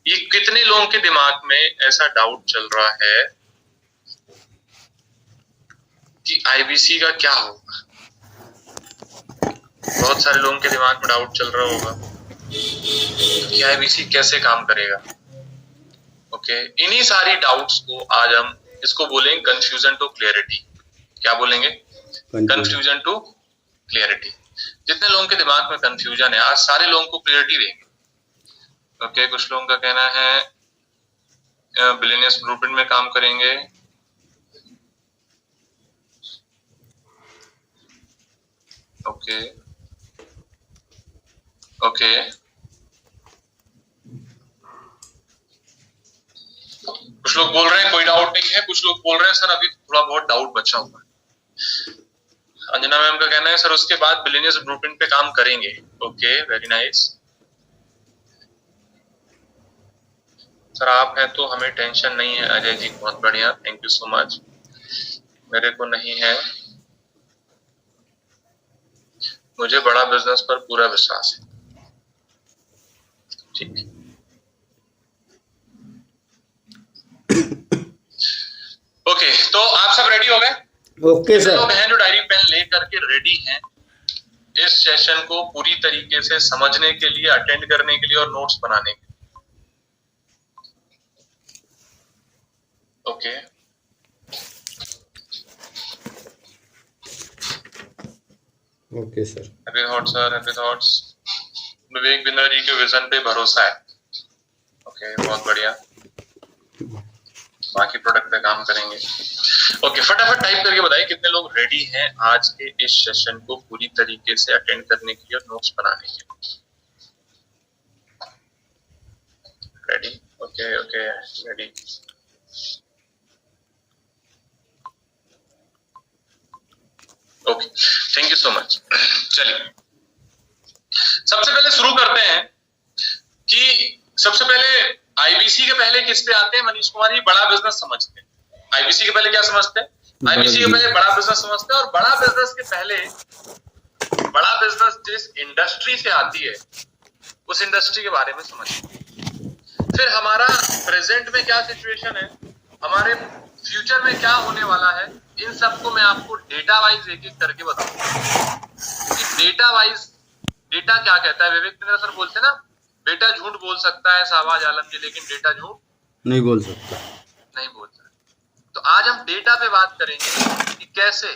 ये कितने लोगों के दिमाग में ऐसा डाउट चल रहा है कि आईबीसी का क्या होगा? बहुत सारे लोगों के दिमाग में डाउट चल रहा होगा कि आईबीसी कैसे काम करेगा। ओके, इन्हीं सारी डाउट्स को आज हम इसको बोलेंगे कंफ्यूजन टू क्लियरिटी। क्या बोलेंगे? Confusion to clarity. जितने लोगों के दिमाग में कंफ्यूजन है, आज सारे लोगों को क्लियरिटी देंगे। ओके, कुछ लोगों का कहना है बिलियनियर्स ब्लूप्रिंट में काम करेंगे। ओके ओके, कुछ लोग बोल रहे हैं कोई डाउट नहीं है, कुछ लोग बोल रहे हैं सर अभी थोड़ा बहुत डाउट बचा हुआ है। अंजना मैम का कहना है सर उसके बाद बिलियनियर्स ब्लूप्रिंट पे काम करेंगे। Okay, very nice. सर आप हैं तो हमें टेंशन नहीं है। अजय जी बहुत बढ़िया, थैंक यू सो मच। मेरे को नहीं है, मुझे बड़ा बिजनेस पर पूरा विश्वास है। ठीक है, ओके, तो आप सब रेडी हो गए? Okay sir. लोग हैं जो डायरी पेन लेकर के रेडी हैं इस सेशन को पूरी तरीके से समझने के लिए, अटेंड करने के लिए और नोट्स बनाने के लिए? Okay, okay sir. Happy thoughts sir, happy thoughts. Vivek Bindra ji के विजन पे भरोसा है। ओके, बहुत बढ़िया। बाकी प्रोडक्ट पे काम करेंगे। ओके, फटाफट टाइप करके बताइए कितने लोग रेडी हैं आज के इस सेशन को पूरी तरीके से अटेंड करने के लिए और नोट्स बनाने के लिए? Ready? Okay okay, ready. Okay, thank you so much. चलिए सबसे पहले शुरू करते हैं कि सबसे पहले आईबीसी के पहले किस पे आते हैं? मनीष कुमार जी, बड़ा बिजनेस समझते हैं। आईबीसी के पहले क्या समझते हैं? आईबीसी के पहले बड़ा बिजनेस समझते हैं। और बड़ा बिजनेस के पहले, बड़ा बिजनेस जिस इंडस्ट्री से आती है उस इंडस्ट्री के बारे में समझते हैं। फिर हमारा प्रेजेंट में क्या सिचुएशन है, हमारे फ्यूचर में क्या होने वाला है, इन सबको मैं आपको डेटा वाइज एक एक करके बताऊंगा कि डेटा वाइज, डेटा क्या कहता है। विवेक बिंद्रा सर बोलते ना, बेटा झूठ बोल सकता है शाहबाज आलम जी, लेकिन डेटा झूठ नहीं बोल सकता, नहीं बोल सकता। तो आज हम डेटा पे बात करेंगे कि कैसे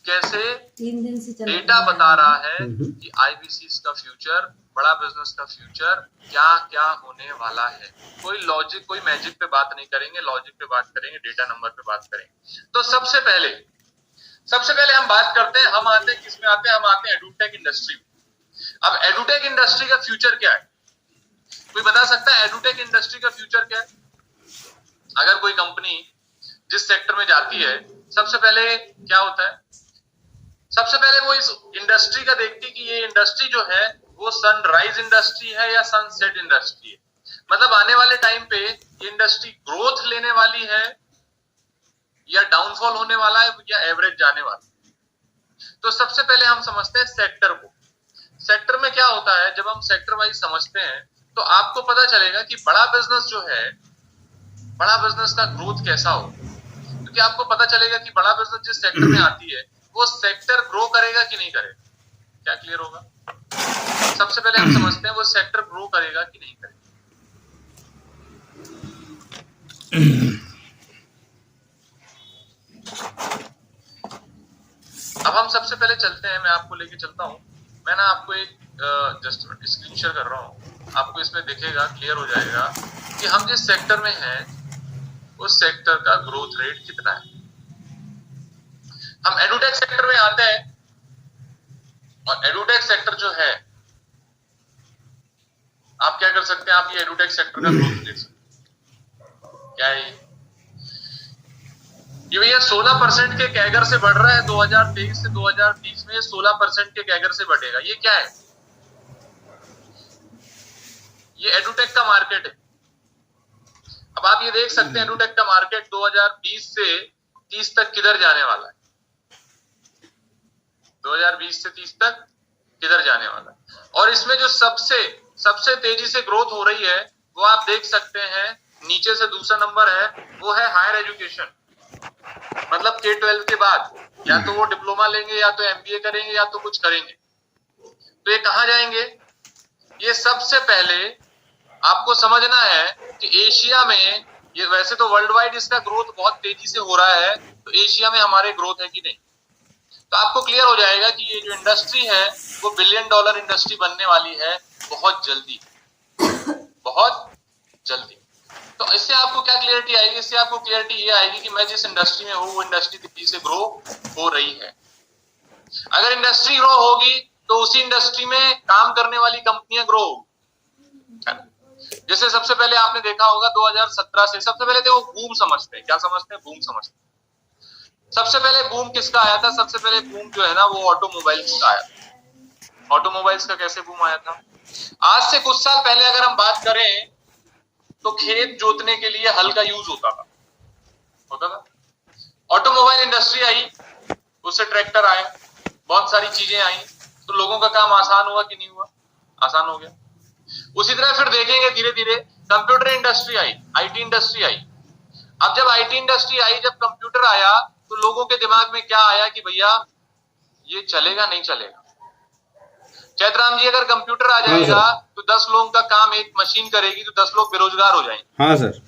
कैसे 3 दिन से डेटा बता रहा है कि आईबीसी का फ्यूचर, बड़ा बिजनेस का फ्यूचर क्या क्या होने वाला है। कोई लॉजिक, कोई मैजिक पे बात नहीं करेंगे, लॉजिक पे बात करेंगे, डेटा नंबर पे बात करेंगे। तो सबसे पहले हम बात करते हैं, हम आते हैं किसमें आते हैं? हम आते हैं एडुटेक इंडस्ट्री में। अब एडुटेक इंडस्ट्री का फ्यूचर क्या है? कोई बता सकता है एडुटेक इंडस्ट्री का फ्यूचर क्या है? अगर कोई कंपनी जिस सेक्टर में जाती है, सबसे पहले क्या होता है? सबसे पहले वो इस इंडस्ट्री का देखती है कि ये इंडस्ट्री जो है वो सनराइज इंडस्ट्री है या सनसेट इंडस्ट्री है। मतलब आने वाले टाइम पे ये इंडस्ट्री ग्रोथ लेने वाली है या डाउनफॉल होने वाला है या एवरेज जाने वाला है। तो सबसे पहले हम समझते हैं सेक्टर को। सेक्टर में क्या होता है, जब हम सेक्टर वाइज समझते हैं तो आपको पता चलेगा कि बड़ा बिजनेस जो है, बड़ा बिजनेस का ग्रोथ कैसा हो, क्योंकि आपको पता चलेगा कि बड़ा बिजनेस जिस सेक्टर में आती है वो सेक्टर ग्रो करेगा कि नहीं करेगा। क्या क्लियर होगा? सबसे पहले हम समझते हैं वो सेक्टर ग्रो करेगा कि नहीं करेगा। अब हम सबसे पहले चलते हैं, मैं आपको लेके चलता हूं। मैं ना आपको एक जस्ट स्क्रीन शेयर कर रहा हूं, आपको इसमें दिखेगा, क्लियर हो जाएगा कि हम जिस सेक्टर में हैं उस सेक्टर का ग्रोथ रेट कितना है। हम एडुटेक सेक्टर में आते हैं और एडुटेक सेक्टर जो है, आप क्या कर सकते हैं, आप ये एडुटेक सेक्टर का ग्रोथ देख सकते हैं। क्या है ये भैया 16% के कैगर से बढ़ रहा है। 2023 से 2030 में 16% के कैगर से बढ़ेगा। ये क्या है? ये एडुटेक का मार्केट है। अब आप ये देख सकते हैं एडुटेक का मार्केट 2020 से 30 तक किधर जाने वाला है। 2020 से 30 तक किधर जाने वाला है। और इसमें जो सबसे तेजी से ग्रोथ हो रही है वो आप देख सकते हैं नीचे से दूसरा नंबर है वो है हायर एजुकेशन, मतलब K-12 के बाद या तो वो डिप्लोमा लेंगे या तो MBA करेंगे या तो कुछ करेंगे। तो ये कहाँ जाएंगे? ये सबसे पहले आपको समझना है कि एशिया में, ये वैसे तो वर्ल्ड वाइड इसका ग्रोथ बहुत तेजी से हो रहा है, तो एशिया में हमारे ग्रोथ है कि नहीं? तो आपको क्लियर हो जाएगा कि ये जो इंडस्ट्री है वो $1 बिलियन इंडस्ट्री बनने वाली है बहुत जल्दी, बहुत जल्दी। तो इससे आपको क्या क्लियरिटी आएगी? इससे आपको क्लियरिटी ये आएगी कि मैं जिस इंडस्ट्री में हूँ वो इंडस्ट्री तेजी से ग्रो हो रही है। अगर इंडस्ट्री ग्रो होगी तो उसी इंडस्ट्री में काम करने वाली कंपनियां ग्रो होगी। जैसे सबसे पहले आपने देखा होगा 2017 से, सबसे पहले तो वो बूम समझते हैं। क्या समझते हैं? बूम समझते हैं। सबसे पहले बूम किसका आया था? सबसे पहले बूम जो है ना वो ऑटोमोबाइल्स का आया था। ऑटोमोबाइल्स का कैसे बूम आया था? आज से कुछ साल पहले अगर हम बात करें तो खेत जोतने के लिए हल का यूज होता था। ऑटोमोबाइल इंडस्ट्री आई, उससे ट्रैक्टर आए, बहुत सारी चीजें आई, तो लोगों का काम आसान हुआ कि नहीं हुआ? आसान हो गया। उसी तरह फिर देखेंगे धीरे धीरे computer industry I, IT industry I. अब जब IT इंडस्ट्री आई, जब कंप्यूटर आया, तो लोगों के दिमाग में क्या आया कि भैया ये चलेगा नहीं चलेगा। चैतराम जी, अगर कंप्यूटर आ जाएगा तो 10 लोगों का काम एक मशीन करेगी तो 10 लोग बेरोजगार हो जाएंगे। हाँ सर।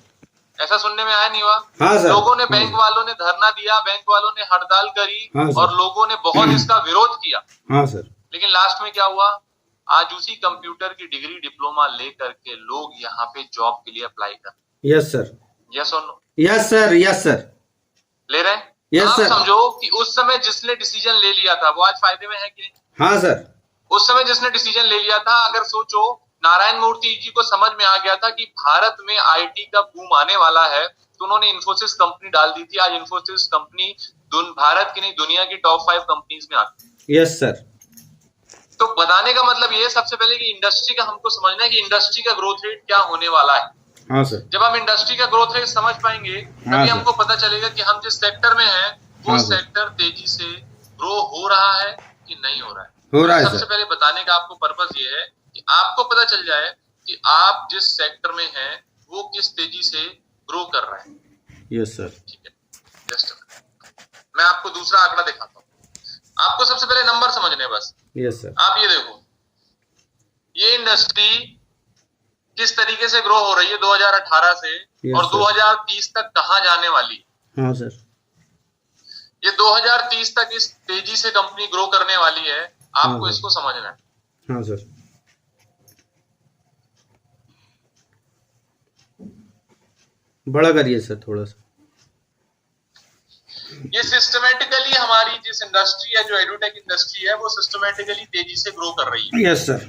ऐसा सुनने में आया नहीं हुआ? हाँ सर। लोगों ने, बैंक वालों ने धरना दिया, बैंक वालों ने हड़ताल करी, हाँ सर। और लोगों ने बहुत इसका विरोध किया। हाँ सर। लेकिन लास्ट में क्या हुआ? आज उसी कंप्यूटर की डिग्री डिप्लोमा लेकर के लोग यहाँ पे जॉब के लिए अप्लाई कर। Yes sir. यस और no? Yes sir. Yes sir. ले रहे हैं? यस आप सर। समझो कि उस समय जिसने डिसीजन ले लिया था वो आज फायदे में है कि नहीं? हाँ सर। उस समय जिसने डिसीजन ले लिया था, अगर सोचो नारायण मूर्ति जी को समझ में आ गया था कि भारत में IT का बूम आने वाला है, तो उन्होंने इंफोसिस कंपनी डाल दी थी। आज इंफोसिस कंपनी भारत की नहीं दुनिया की टॉप 5 कंपनीज में आती है। Yes sir. तो बताने का मतलब ये सबसे पहले कि इंडस्ट्री का हमको समझना है कि इंडस्ट्री का ग्रोथ रेट क्या होने वाला है। हाँ सर। जब हम इंडस्ट्री का ग्रोथ रेट समझ पाएंगे तभी हमको पता चलेगा कि हम जिस सेक्टर में हैं वो सेक्टर तेजी से ग्रो हो रहा है कि नहीं हो रहा है। हो रहा है। सबसे पहले बताने का आपको पर्पस ये है कि आपको पता चल जाए कि आप जिस सेक्टर में हैं वो किस तेजी से ग्रो कर रहा है। Yes sir. ठीक है, जस्ट मैं आपको दूसरा आंकड़ा दिखाता हूँ। आपको सबसे पहले नंबर समझने बस। Yes sir. आप ये देखो, ये इंडस्ट्री किस तरीके से ग्रो हो रही है 2018 से और 2030 तक कहां जाने वाली है। हाँ सर। ये 2030 तक इस तेजी से कंपनी ग्रो करने वाली है, आपको इसको समझना है। हाँ सर। बड़ा करिए सर थोड़ा सा। ये सिस्टमेटिकली हमारी जिस इंडस्ट्री है, जो एडुटेक इंडस्ट्री है, वो सिस्टमेटिकली तेजी से ग्रो कर रही है। Yes sir.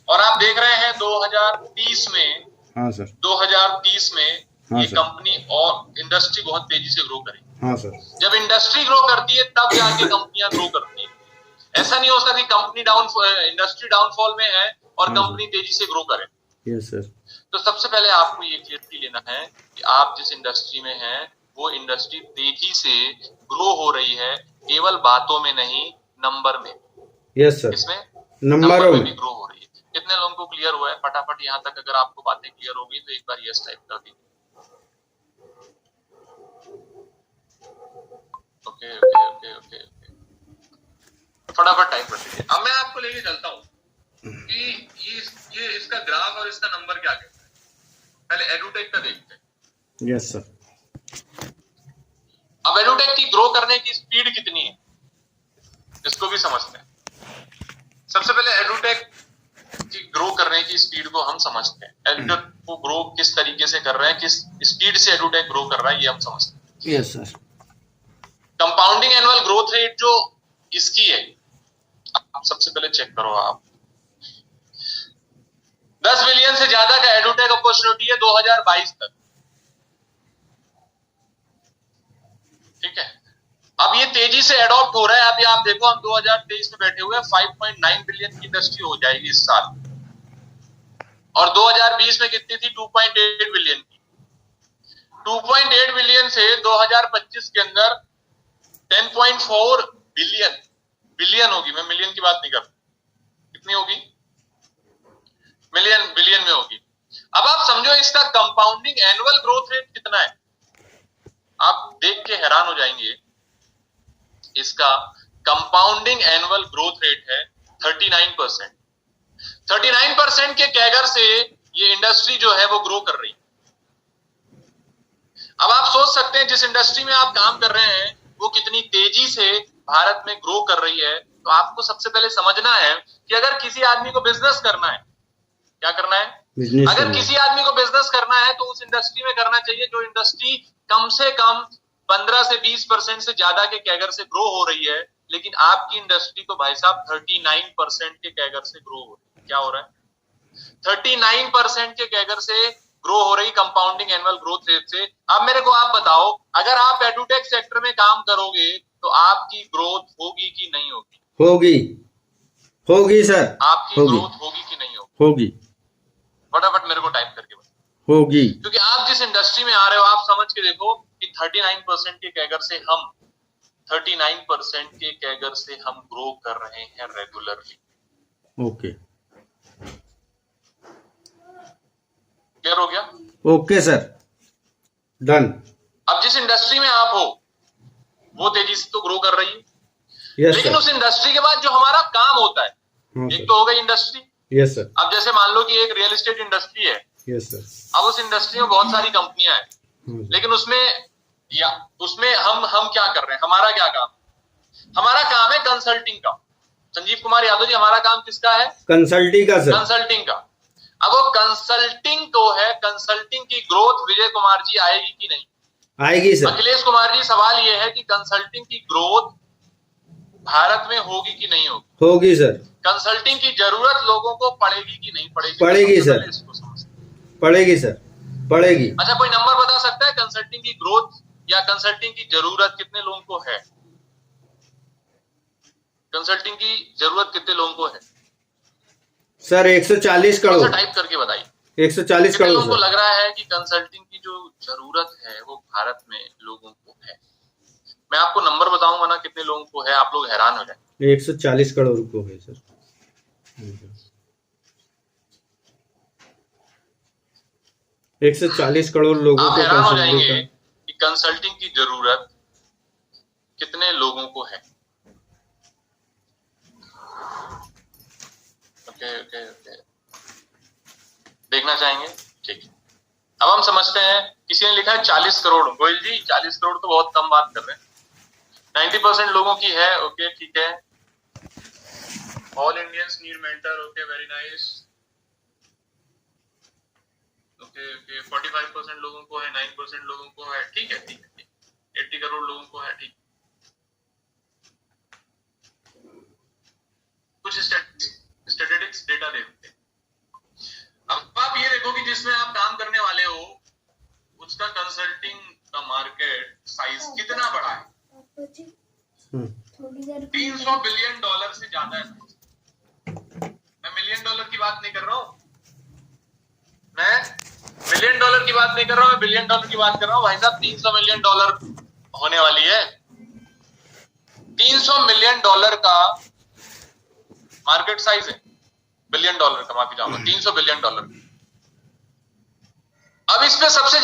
और आप देख रहे हैं 2030 में, हाँ सर, 2030 में हाँ ये सर, कंपनी और इंडस्ट्री बहुत तेजी से ग्रो करेगी। हाँ सर। जब इंडस्ट्री ग्रो करती है तब जाके कंपनियां ग्रो करती है। ऐसा नहीं हो सकता कि कंपनी इंडस्ट्री डाउनफॉल में है और कंपनी तेजी से ग्रो करे। Yes sir. तो सबसे पहले आपको ये क्लियरिटी लेना है कि आप जिस इंडस्ट्री में हैं वो इंडस्ट्री तेजी से ग्रो हो रही है, केवल बातों में नहीं, नंबर में। Yes sir. इसमें नंबरों में भी ग्रो हो रही है। कितने लोगों को क्लियर हुआ है? फटाफट यहाँ तक अगर आपको बातें क्लियर हो गई तो एक बार यस टाइप कर दीजिए। Okay okay okay okay okay, फटाफट टाइप कर दीजिए। अब मैं आपको लेके चलता हूँ कि ये इसका ग्राफ और इसका नंबर क्या कहता है। पहले एडुटेक का देखते हैं। Yes sir. अब एडुटेक की ग्रो करने की स्पीड कितनी है इसको भी समझते हैं। सबसे पहले एडुटेक की ग्रो करने की स्पीड को हम समझते हैं। एडुटेक को ग्रो किस तरीके से कर रहे हैं, किस स्पीड से एडुटेक ग्रो कर रहा है, ये हम समझते हैं। Yes sir. Compounding annual growth rate जो इसकी है, आप सबसे पहले चेक करो। आप 10 बिलियन से ज्यादा का एडुटेक अपॉर्चुनिटी है 2022 तक। ठीक है, अब ये तेजी से एडॉप्ट हो रहा है। अभी आप देखो, हम 2023 में बैठे हुए हैं, 5.9 बिलियन की इंडस्ट्री हो जाएगी इस साल, और 2020 में कितनी थी? 2.8 बिलियन की। 2.8 बिलियन से 2025 के अंदर 10.4 बिलियन होगी। मैं मिलियन की बात नहीं कर रहा, कितनी होगी? बिलियन में होगी। अब आप समझो इसका कंपाउंडिंग एनुअल ग्रोथ रेट कितना है, आप देख के हैरान हो जाएंगे। इसका कंपाउंडिंग एनुअल ग्रोथ रेट है 39%। 39% के कैगर से ये इंडस्ट्री जो है वो ग्रो कर रही है। अब आप सोच सकते हैं जिस इंडस्ट्री में आप काम कर रहे हैं वो कितनी तेजी से भारत में ग्रो कर रही है। तो आपको सबसे पहले समझना है कि अगर किसी आदमी को बिजनेस करना है, क्या करना है, अगर किसी आदमी को बिजनेस करना है तो उस इंडस्ट्री में करना चाहिए जो इंडस्ट्री कम से कम 15 से 20% से ज्यादा के कैगर से ग्रो हो रही है। लेकिन आपकी इंडस्ट्री तो भाई साहब 39% के कैगर से ग्रो हो रही है। क्या हो रहा है, 39% के कैगर से ग्रो हो रही कंपाउंडिंग एनुअल ग्रोथ रेट से। अब मेरे को आप बताओ, अगर आप एडुटेक सेक्टर में काम करोगे तो आपकी ग्रोथ होगी कि नहीं होगी? होगी, होगी सर, आपकी ग्रोथ होगी कि नहीं होगी? होगी, फटाफट मेरे को टाइप करके बताओ। होगी, क्योंकि आप जिस इंडस्ट्री में आ रहे हो आप समझ के देखो कि 39% के कैगर से हम 39% के कैगर से हम ग्रो कर रहे हैं रेगुलरली। ओके, क्लियर हो गया? Okay sir, done. अब जिस इंडस्ट्री में आप हो वो तेजी से तो ग्रो कर रही है, यस लेकिन सर, उस इंडस्ट्री के बाद जो हमारा काम होता है, एक तो हो गई इंडस्ट्री। यस सर, अब जैसे मान लो कि एक रियल एस्टेट इंडस्ट्री है, यस सर, अब उस इंडस्ट्री में बहुत सारी कंपनियां हैं, लेकिन उसमें हम क्या कर रहे हैं, हमारा क्या काम? हमारा काम है कंसल्टिंग का। संजीव कुमार यादव जी, हमारा काम किसका है? कंसल्टिंग का सर, कंसल्टिंग का। अब वो कंसल्टिंग तो है, कंसल्टिंग की ग्रोथ विजय कुमार जी आएगी कि नहीं? आएगी सर। अखिलेश कुमार जी, सवाल ये है कि कंसल्टिंग की ग्रोथ भारत में होगी कि नहीं होगी? होगी सर। कंसल्टिंग की जरूरत लोगों को पड़ेगी कि नहीं पड़ेगी? पड़ेगी सर, पड़ेगी सर, पड़ेगी। अच्छा, कोई नंबर बता सकता है कंसल्टिंग की ग्रोथ या कंसल्टिंग की जरूरत कितने लोगों को है? कंसल्टिंग की जरूरत कितने लोगों को है सर? 140 करोड़। टाइप करके बताइए। 140 करोड़ लोगों को लग रहा है कि कंसल्टिंग की जो जरूरत है वो भारत में लोगों को है? मैं आपको नंबर बताऊंगा ना कितने लोगों को है, आप लोग हैरान हो जाए। 140 करोड़ को है सर। 140 करोड़ लोगों आप को हैरान हो जाएंगे कि कंसल्टिंग की जरूरत कितने लोगों को है। ओके, देखना चाहेंगे? ठीक है, अब हम समझते हैं। किसी ने लिखा है 40 करोड़। गोयल जी, 40 करोड़ तो बहुत कम बात कर रहे हैं, 90% लोगों की है। ओके, ठीक है। All Indians need mentor. Okay, very nice. Okay, 45% लोगों को है, 9% लोगों को है। ठीक है, 80 करोड़ लोगों को है। ठीक, कुछ स्टैटिस्टिक्स डेटा देखते हैं। अब आप ये देखो कि जिसमें आप काम करने वाले हो उसका कंसल्टिंग का मार्केट साइज कितना बड़ा है? 300 बिलियन डॉलर से ज्यादा है। मैं मिलियन डॉलर की बात नहीं कर रहा हूं, मैं मिलियन डॉलर की बात नहीं कर रहा हूं, मैं बिलियन डॉलर की बात कर रहा हूं। भाई साहब, 300 मिलियन डॉलर होने वाली है। 300 मिलियन डॉलर का मार्केट साइज है, बिलियन डॉलर का, माफी चाहूंगा, 300 बिलियन डॉलर। अब इसमें सबसे